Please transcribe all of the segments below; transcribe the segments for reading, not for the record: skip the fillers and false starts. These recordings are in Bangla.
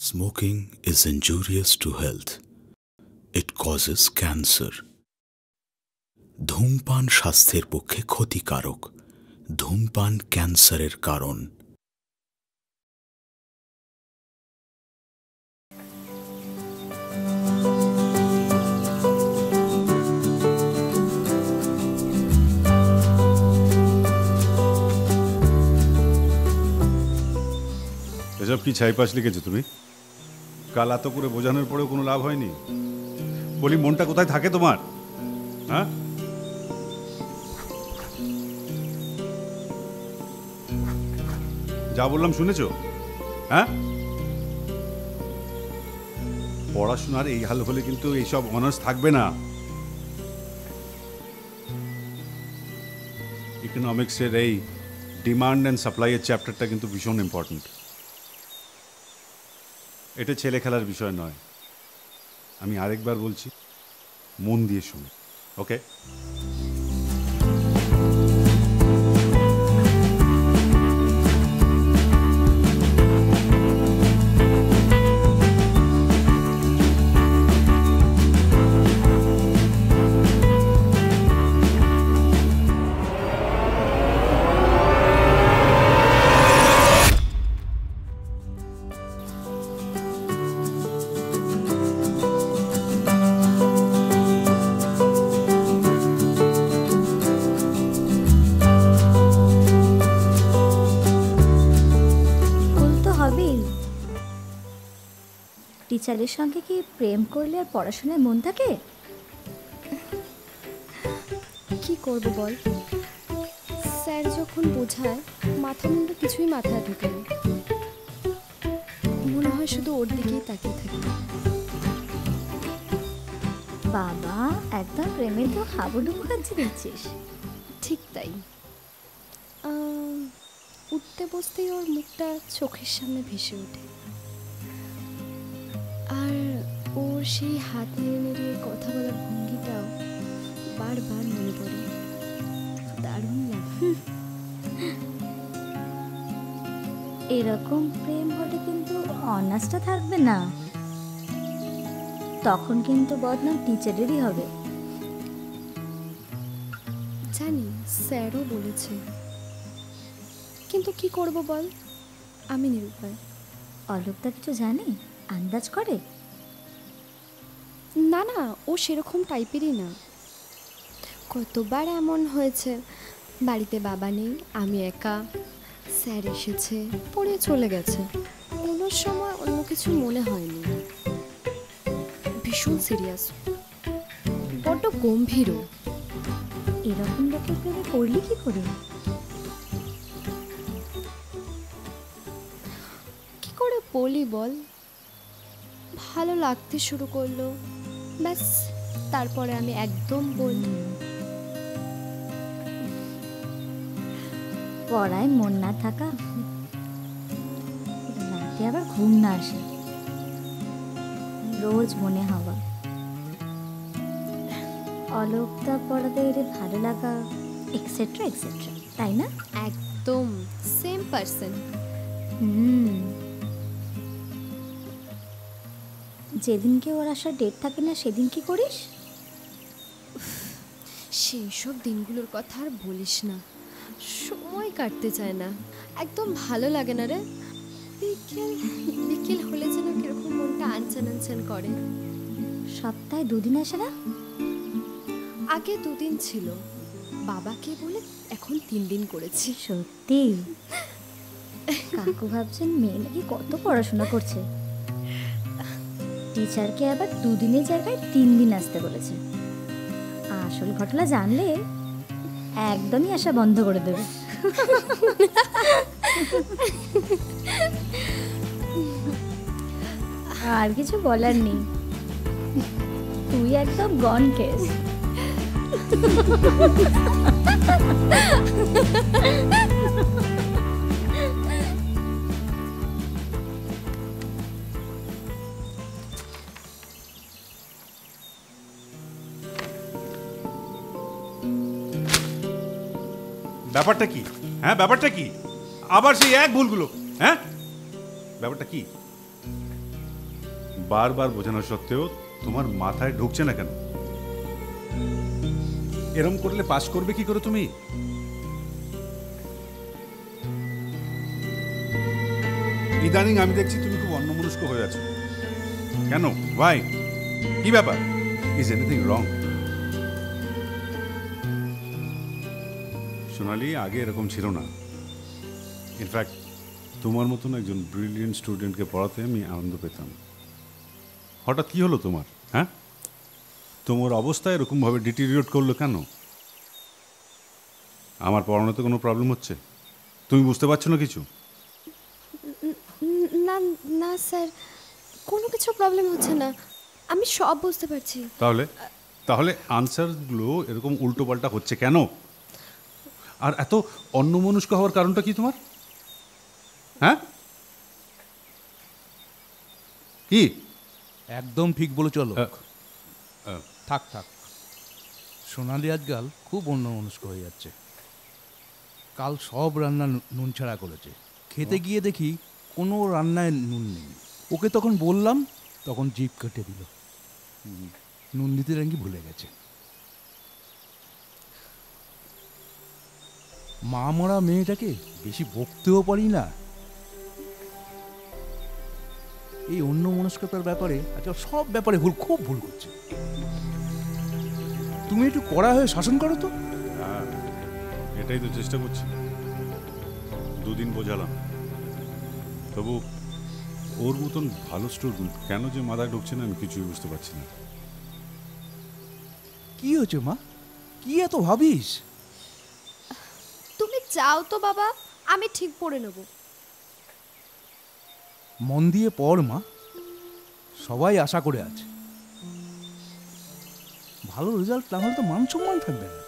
Smoking is injurious to health. It causes cancer. ধূমপান স্বাস্থ্যের পক্ষে ক্ষতিকারক। ধূমপান ক্যান্সারের কারণ। এসব কি ছাইপাশ লিখেছো তুমি? কাল এত করে বোঝানোর পরেও কোনো লাভ হয়নি। বলি মনটা কোথায় থাকে তোমার? হ্যাঁ, যা বললাম শুনেছো? হ্যাঁ, পড়াশোনার এই হাল হলে কিন্তু এইসব অনার্স থাকবে না। ইকোনমিক্সের এই ডিমান্ড অ্যান্ড সাপ্লাইয়ের চ্যাপ্টারটা কিন্তু ভীষণ ইম্পর্টেন্ট। এটা ছেলে খেলার বিষয় নয়। আমি আরেকবার বলছি, মন দিয়ে শুনো, ওকে? টিচারের সঙ্গে কি প্রেম করলে আর পড়াশোনায় মন থাকে? কি করব বল, স্যার যখন বোঝায় মাথা মুন্ডু কিছুই মাথায় ঢোকে না। মনে হয় শুধু ওর দিকেই তাকিয়ে থাকি। বাবা, একদম প্রেমে তো হাবুডুবু কাজ দিচ্ছিস। ঠিক তাই, উঠতে বসতেই ওর মুখটা চোখের সামনে ভেসে ওঠে, আর ওর সেই হাত নেড়ে নেড়ে কথা বলার ভঙ্গিটাও বারবার মনে পড়ে। দারুণ লাগে। এরকম প্রেম হলে কিন্তু অনার্সটা থাকবে না, তখন কিন্তু বদনাম টিচারেরই হবে। জানি, স্যারও বলেছে, কিন্তু কি করব বল, আমি নিরুপায়। অলোকদা কিছু জানে, আন্দাজ করে? না না, ও সেরকম টাইপেরই না। কতবার এমন হয়েছে, বাড়িতে বাবা নেই, আমি একা, স্যার এসেছে, পড়ে চলে গেছে, কোনো সময় অন্য কিছু মনে হয়নি। ভীষণ সিরিয়াস, বড্ড গম্ভীরও। এরকম লোকের প্রেমে পড়লি কি করে? কি করে বলি বল, ভালো লাগতে শুরু করলো, ব্যাস তারপরে আমি একদম বলি। পড়ায় মন না থাকা, রাতে আবার ঘুম না আসে, রোজ মনে হওয়া, অলোকদা পড়াতে এলে ভালো লাগা, এক্সেট্রা এক্সেট্রা, তাই না? একদম সেম পারসন। যেদিনকে ওর আসার ডেট থাকে না সেদিন কি করিস? সেই সব দিনগুলোর কথা আর বলিস না, সময় কাটতে চায় না, একদম ভালো লাগে না রে। বিকেল বিকেল হলে যেন কিরকম মনটা আনচান আনচান করে। সপ্তাহে দুদিন আসে না? আগে 2 দিন ছিল, বাবাকে বলে এখন 3 দিন করেছি। সত্যি? কাকু ভাবছেন মেয়ে নাকি কত পড়াশোনা করছে, টিচারকে আবার 2 দিনের জায়গায় 3 দিন আসতে বলেছে। আসল ঘটনা জানলে একদমই আসা বন্ধ করে দেবে। আর কিছু বলার নেই, তুই একদম গন কেস। ব্যাপারটা কি? হ্যাঁ, ব্যাপারটা কি? আবার সেই এক ভুলগুলো? হ্যাঁ, ব্যাপারটা কি? বারবার বোঝানো সত্ত্বেও তোমার মাথায় ঢুকছে না কেন? এরম করলে পাস করবে কি করে তুমি? ইদানিং আমি দেখছি তুমি খুব অন্যমনস্ক হয়ে আছো। কেন? ভাই, কি ব্যাপার? Is anything wrong? সোনালি আগে এরকম ছিল না। ইনফ্যাক্ট তোমার মতন একজন ব্রিলিয়েন্ট স্টুডেন্টকে পড়াতে আমি আনন্দ পেতাম। হঠাৎ কি হলো তোমার? হ্যাঁ, তোমার অবস্থা এরকমভাবে ডিটেরিয়েট করলো কেন? আমার পড়ানোতে কোনো প্রবলেম হচ্ছে? তুমি বুঝতে পারছো না কিছু? না না স্যার, কোনো কিছু প্রবলেম হচ্ছে না, আমি সব বুঝতে পারছি। তাহলে তাহলে আনসারগুলো এরকম উল্টোপাল্টা হচ্ছে কেন? আর এত অন্যমনস্ক হওয়ার কারণটা কি তোমার? হ্যাঁ, কি? একদম ঠিক বলে চলো। থাক থাক, সোনালি আজকাল খুব অন্যমনস্ক হয়ে যাচ্ছে। কাল সব রান্না নুন ছাড়া করেছে, খেতে গিয়ে দেখি কোনো রান্নায় নুন নেই। ওকে তখন বললাম, তখন জিভ কেটে দিল, নুন দিতে নাকি ভুলে গেছে। মা মরা মেয়েটাকে বেশি বকতেও পারি না। এই অন্য মনস্কতার ব্যাপারে আজকাল সব ব্যাপারে খুব ভুল করছে। তুমি একটু কড়া হয়ে শাসন করো তো। এটাই তো চেষ্টা করছি, দুদিন বোঝালাম, তবু ওর মতন ভালো স্টুডেন্ট কেন যে মাথায় ঢুকছে না আমি কিছুই বুঝতে পারছি না। কি হয়েছে মা, কি এত ভাবিস? তুমি যাও তো বাবা, আমি ঠিক পড়ে নেব। মন দিয়ে পড় মা, সবাই আশা করে আছে। ভালো রেজাল্ট না হলে তো মান সম্মান থাকবে না।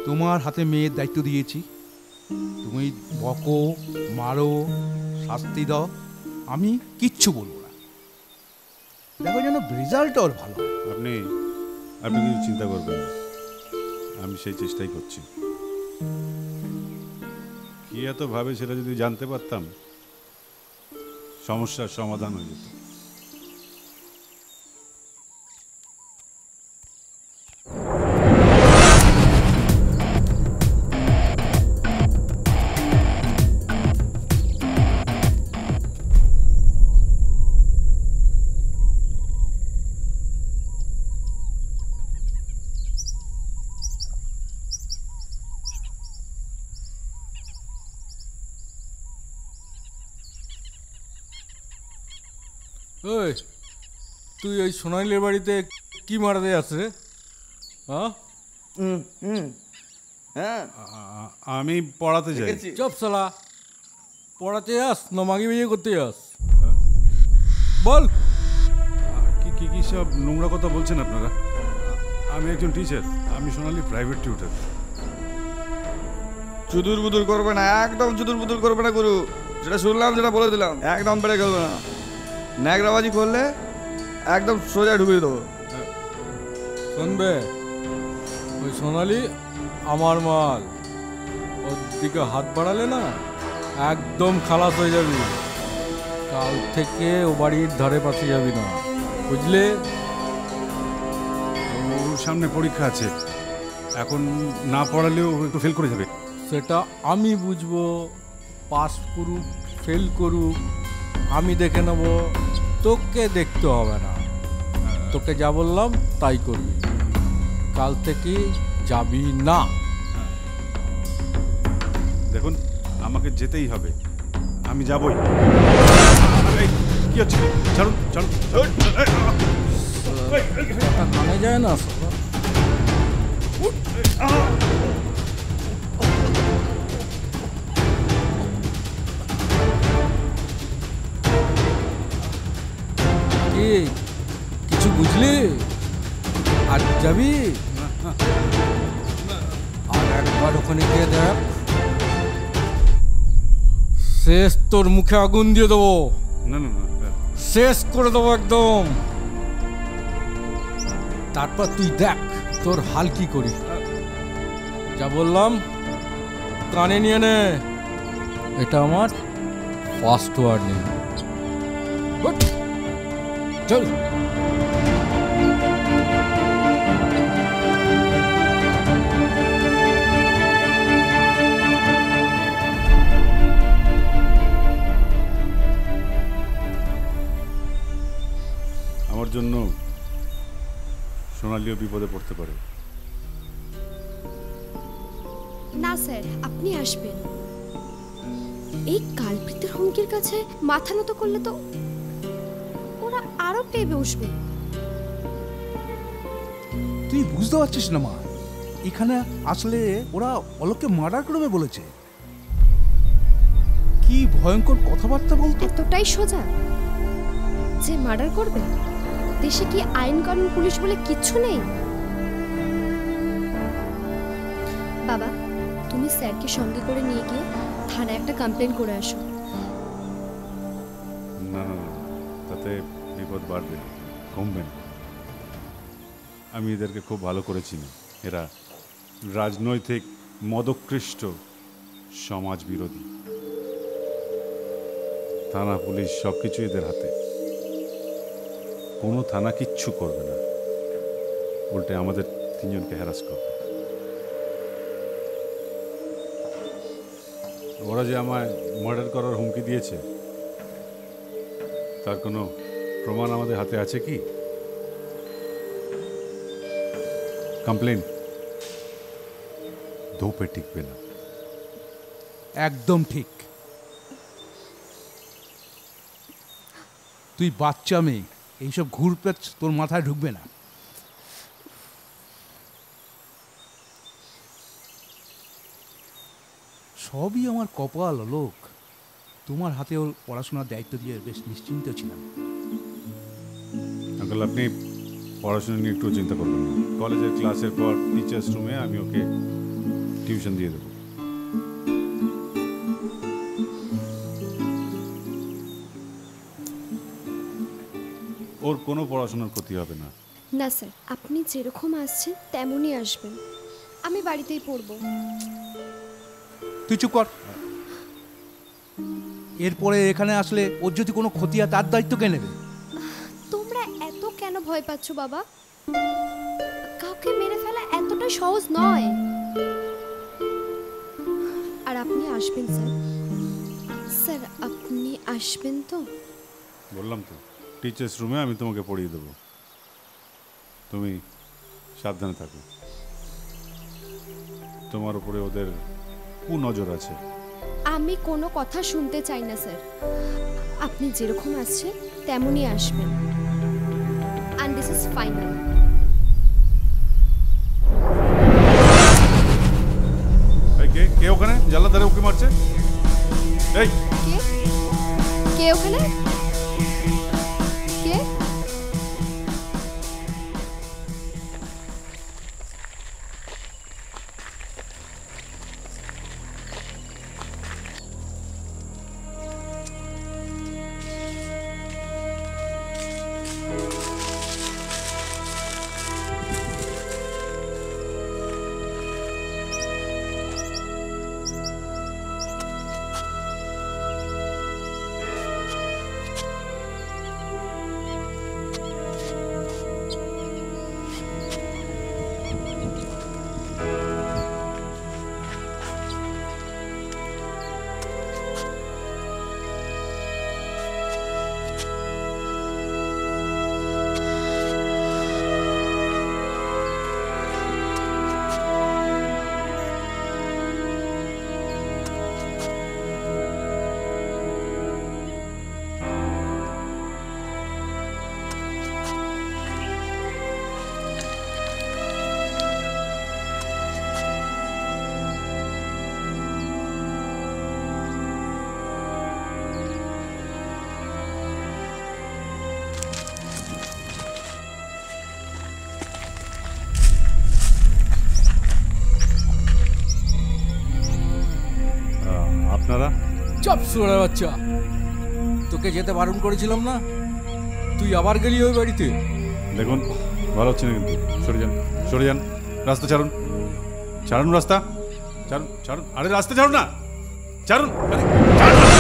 তোমার হাতে মেয়ের দায়িত্ব দিয়েছি, তুমি বকো, মারো, শাস্তি দাও, আমি কিচ্ছু বলবো না। দেখো যেন রেজাল্ট ওর ভালো হয়। আপনি আপনি কিছু চিন্তা করবেন না, আমি সেই চেষ্টাই করছি। কি এত ভাবে সেটা যদি জানতে পারতাম, সমস্যার সমাধান হয়ে যেত। ওই তুই ওই সোনাইলের বাড়িতে কি মারাতে আসছে রে? হ্যাঁ, আমি পড়াতে যাই। চপ সালা, পড়াতে আস না মাগি বিয়ে করতে আস? বল। কি কি কি সব নোংরা কথা বলছেন আপনারা? আমি একজন টিচার, আমি সোনালি প্রাইভেট টিউটার। চুদুর বুদুর করবে না, একদম চুদুর বুদুর করবে না গুরু। যেটা শুনলাম যেটা বলে দিলাম, একদম বেড়ে খেলবে না। ন্যাকড়াবাজি করলে একদম সোজা ঢুকিয়ে দেবো। শুনবে, ওই সোনালি আমার মাল, ওর দিকে হাত বাড়ালে না একদম খালাস হয়ে যাবি। কাল থেকে ও বাড়ির ধারে পাশে যাবি না, বুঝলে? ওর সামনে পরীক্ষা আছে, এখন না পড়ালেও একটু ফেল করে যাবে। সেটা আমি বুঝবো, পাস করুক ফেল করুক আমি দেখে নেব, তোকে দেখতে হবে না। তোকে যা বললাম তাই করবি, কাল থেকে যাবি না। দেখুন, আমাকে যেতেই হবে, আমি যাবই। কি হচ্ছে? ছাড়ুন ছাড়ুন। কানে যায় না। কি কিছু বুঝলি? আর যাবি? আর একবার ওখানে গিয়ে দেখ, শেষ তোর মুখে আগুন দিয়ে দেবো। না না না, শেষ করে দেবো একদম। তারপর তুই দেখ তোর হাল কি করি। যা বললাম কানে নিয়ে নে, এটা আমার ফার্স্ট ওয়ার্নিং। চল। আমার জন্য সোনালিও বিপদে পড়তে পারে। না স্যার, আপনি আসবেন। এই কালপ্রিতের হুমকির কাছে মাথা নত করলে তো ওরা আরো পেয়ে বসবে। তুই বুঝতে পারছিস না মা, এখানে আসলে ওরা অলোককে মার্ডার করবে বলেছে। কি ভয়ঙ্কর কথাবার্তা বলতো। এতটাই সোজা যে মার্ডার করবে? দেশে কি আইন কানুন পুলিশ বলে কিচ্ছু নেই? বাবা, তুমি স্যারকে সঙ্গে করে নিয়ে গিয়ে থানায় একটা কমপ্লেন করে আসো। না না না, তাতে বিপদ বাড়বে, কমবে না। আমি এদেরকে খুব ভালো করে চিনি। এরা রাজনৈতিক, মদকৃষ্ট, সমাজ বিরোধী। থানা পুলিশ সব কিছু এদের হাতে। কোনো থানা কিচ্ছু করবে না, উল্টে আমাদের তিনজনকে হ্যারাস করবে। ওরা যে আমায় মার্ডার করার হুমকি দিয়েছে, তার কোনো প্রমাণ আমাদের হাতে আছে কি? কমপ্লেন ধোপে টিকবে না। একদম ঠিক। তুই বাচ্চা মেয়ে, এইসব ঘুরপেচ তোর মাথায় ঢুকবে না। সবই আমার কপাল লোক। তোমার হাতে ওর পড়াশোনার দায়িত্ব দিয়ে বেশ নিশ্চিন্ত ছিলাম। আঙ্কেল, আপনি পড়াশোনা নিয়ে একটু চিন্তা করবেন না। কলেজের ক্লাসের পর টিচার্স রুমে আমি ওকে টিউশন দিয়ে দেবো। ওর কোনো পড়াশোনার ক্ষতি হবে না। না স্যার, আপনি যেরকম আসছেন তেমনই আসবেন। আমি বাড়িতেই পড়ব। তুই চুপ কর। এরপরে এখানে আসলে ওর যদি কোনো ক্ষতি হয় তার দায়িত্ব কে নেবে? তোমরা এত কেন ভয় পাচ্ছ বাবা? কাউকে মেরে ফেলা এতটা সহজ নয়। আর আপনি আসবেন স্যার? স্যার, আপনি আসবেন তো? বললাম তো, টিচার্স রুমে আমি তোমাকে পড়িয়ে দেবো। তুমি সাবধানে থাকো। তোমার উপরে ওদের কুনজর আছে। আমি কোনো কথা শুনতে চাই না স্যার। আপনি যেরকম আসছেন তেমনই আসবেন। And this is final. কে ওখানে জানলা ধারে উকি মারছে? এই কে কে ওখানে? কে? আপনারা? চপ সোড়া বাচ্চা, তোকে যেতে বারণ করেছিলাম না? তুই আবার গেলি ওই বাড়িতে? দেখুন, ভালো হচ্ছে না কিন্তু। সরে যান, সরে যান। রাস্তা ছাড়ুন, ছাড়ুন রাস্তা, ছাড়ুন, ছাড়ুন। আরে রাস্তা ছাড়ুন না, ছাড়ুন। আরে ছাড়ুন না।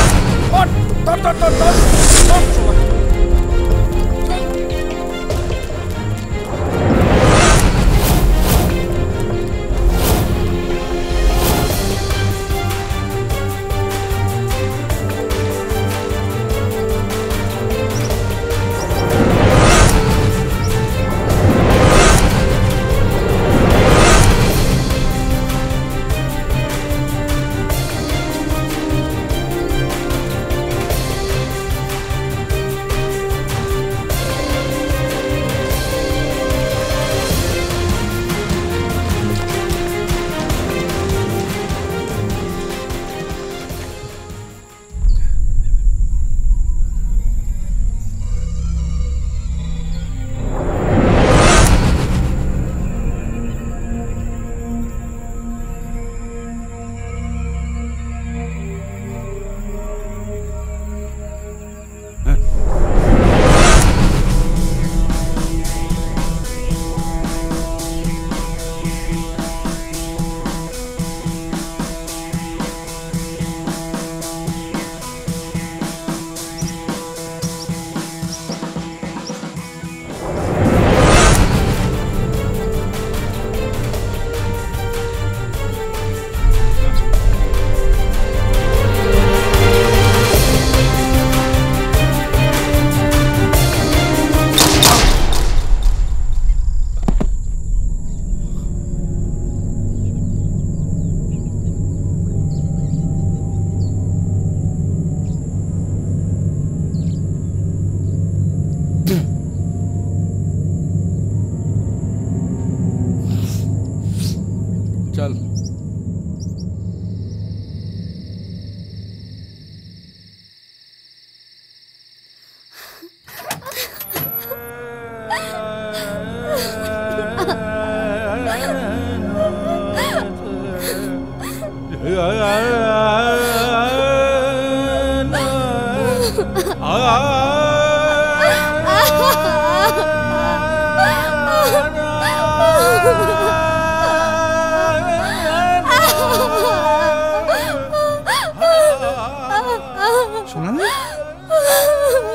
সোনালি,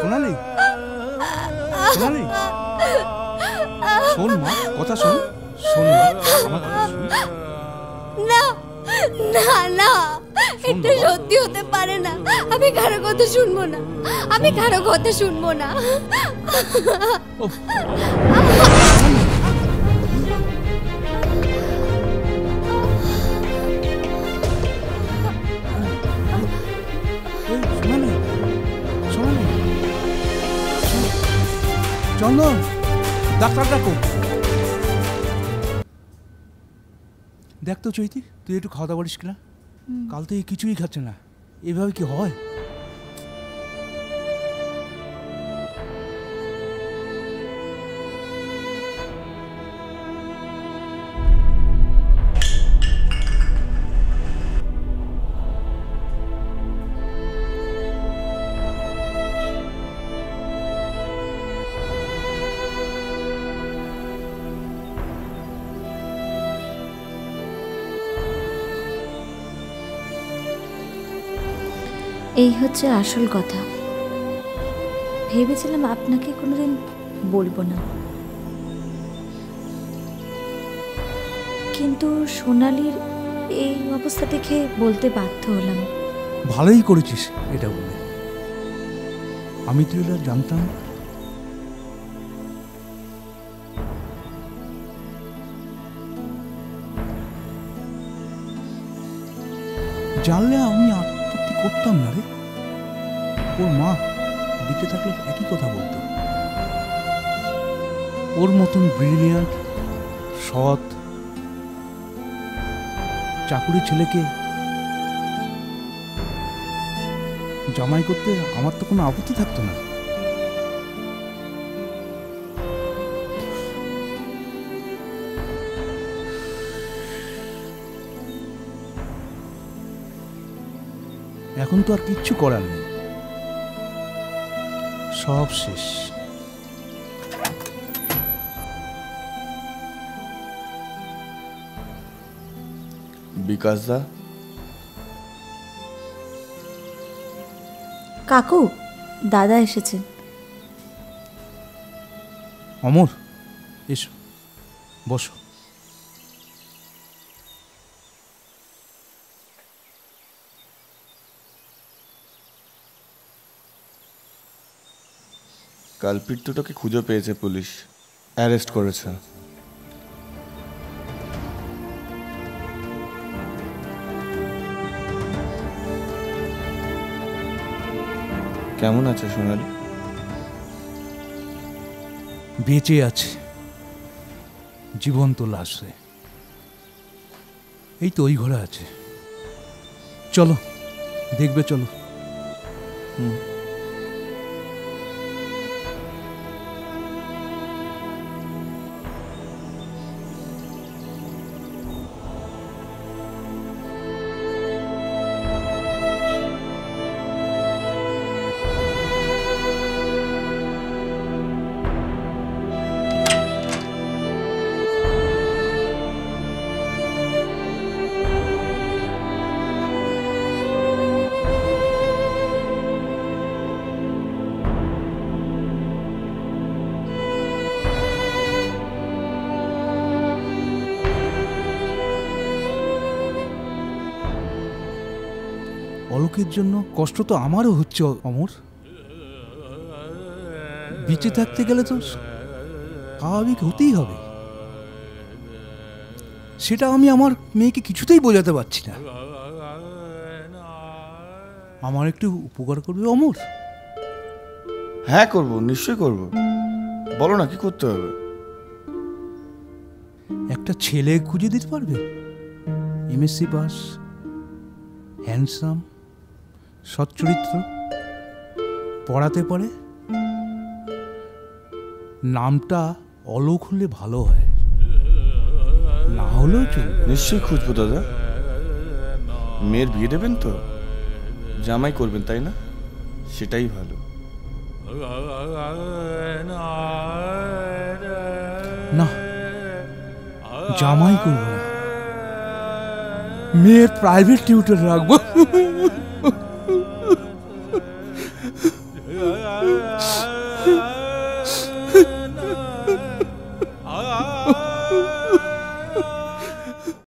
সোনালি, সোনালি, শোন মা, কথা শোন, শোন মা, আমার কথা শোন। না না না, এটা সত্যি হতে পারে না। আমি কারো কথা শুনবো না, আমি কারো কথা শুনবো না। সোনালি, সোনালি, চন্দন, ডাক্তার ডাকো। দেখ তো চৈতি, তুই একটু খাওয়া দাওয়া করিস কিনা? কাল থেকে কিছুই খাচ্ছে না, এভাবে কি হয়? এই হচ্ছে আসল কথা। ভেবেছিলাম আপনাকে কোনোদিন বলবো না, কিন্তু সোনালির এই অবস্থা দেখে বলতে বাধ্য হলাম। ভালোই করেছিস এটা বলে, আমি তো এটা জানতাম। জানলে আমি আপত্তি করতাম না রে। ওর মা বেঁচে থাকলে একই কথা বলতো। ওর মতন ব্রিলিয়ান্ট, সৎ, চাকুরি ছেলেকে জামাই করতে আমার তো কোনো আপত্তি থাকতো না। এখন তো আর কিচ্ছু করার নেই, সব শেষ। বিকাশ দা, কাকু, দাদা এসেছে। অমর, এসো, বসো। কালপিট দুটোকে খুঁজে পেয়েছে পুলিশ, অ্যারেস্ট করেছে। কেমন আছে সোনালি? বেঁচে আছে, জীবন্ত লাশ রে। এই তো ওই ঘরে আছে, চলো দেখবে, চলো। অলোকের জন্য কষ্ট তো আমারও হচ্ছে অমর। বেঁচে থাকতে গেলে তো স্বাভাবিক হতেই হবে, সেটা আমি আমার মেয়েকে কিছুতেই বোঝাতে পারছি না। আমার একটু উপকার করবে অমর? হ্যাঁ করবো, নিশ্চয়ই করবো। বলো না কি করতে হবে। একটা ছেলে খুঁজে দিতে পারবে, এমএসসি পাস, হ্যান্ডসাম, সচ্চরিত্র, পড়াতে পারে, নামটা অলোক হলে ভালো হয়, না হলেও চলবে। নিশ্চয়ই খুঁজবো দাদা। মেয়ের বিয়ে দেবেন তো? জামাই করবেন তাই না? সেটাই ভালো। না, জামাই করবো না, মেয়ের প্রাইভেট টিউটর রাখবো।